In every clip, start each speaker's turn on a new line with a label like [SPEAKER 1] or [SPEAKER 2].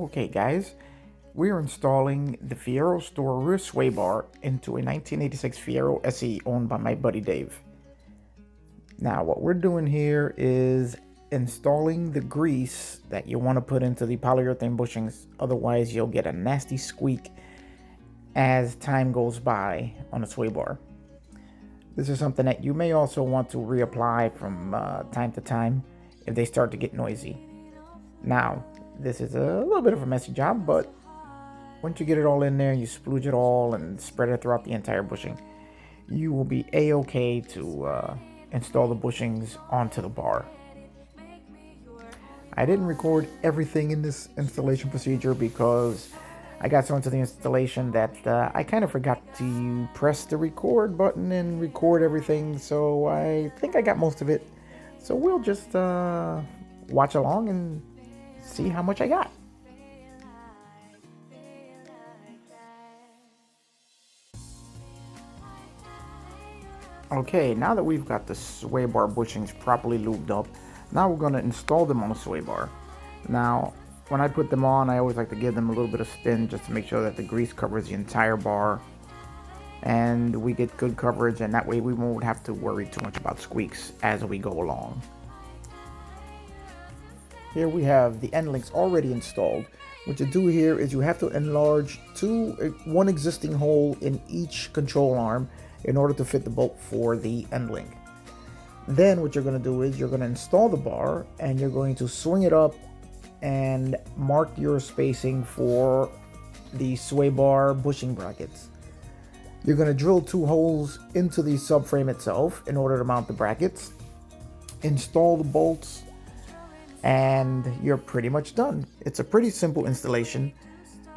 [SPEAKER 1] Okay guys, we are installing the Fiero store rear sway bar into a 1986 Fiero SE owned by my buddy Dave. Now what we're doing here is installing the grease that you want to put into the polyurethane bushings, otherwise you'll get a nasty squeak as time goes by on the sway bar. This is something that you may also want to reapply from time to time if they start to get noisy. Now, this is a little bit of a messy job, but once you get it all in there, you splooge it all and spread it throughout the entire bushing, you will be a-okay to install the bushings onto the bar. I didn't record everything in this installation procedure because I got so into the installation that I kind of forgot to press the record button and record everything, so I think I got most of it. So we'll just watch along and see how much I got. Okay, now that we've got the sway bar bushings properly lubed up, now we're going to install them on the sway bar. Now, when I put them on, I always like to give them a little bit of spin just to make sure that the grease covers the entire bar and we get good coverage, and that way we won't have to worry too much about squeaks as we go along. Here we have the end links already installed. What you do here is you have to enlarge one existing hole in each control arm in order to fit the bolt for the end link. Then what you're going to do is you're going to install the bar and you're going to swing it up and mark your spacing for the sway bar bushing brackets. You're going to drill 2 holes into the subframe itself in order to mount the brackets, install the bolts, and you're pretty much done. It's a pretty simple installation.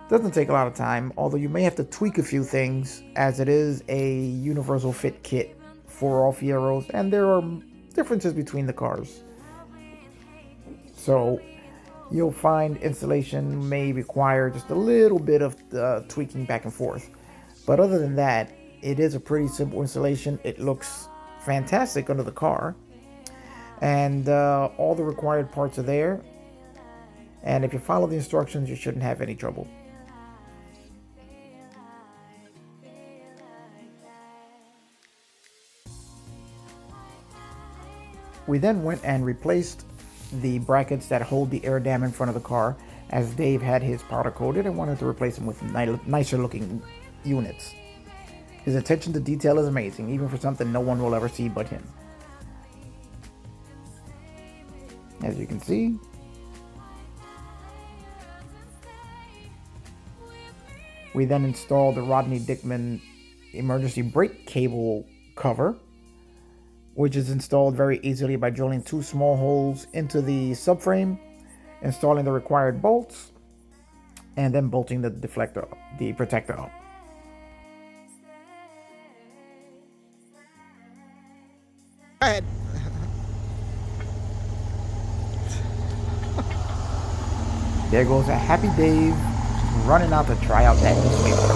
[SPEAKER 1] Doesn't take a lot of time, although you may have to tweak a few things as it is a universal fit kit for all Fieros, and there are differences between the cars. So you'll find installation may require just a little bit of tweaking back and forth. But other than that, it is a pretty simple installation. It looks fantastic under the car. And all the required parts are there, and if you follow the instructions, you shouldn't have any trouble. We then went and replaced the brackets that hold the air dam in front of the car, as Dave had his powder coated and wanted to replace them with nicer looking units. His attention to detail is amazing, even for something no one will ever see but him. As you can see, we then installed the Rodney Dickman emergency brake cable cover, which is installed very easily by drilling 2 small holes into the subframe, installing the required bolts, and then bolting the protector up.
[SPEAKER 2] Go ahead.
[SPEAKER 1] There goes a happy Dave running out to try out that new sway bar.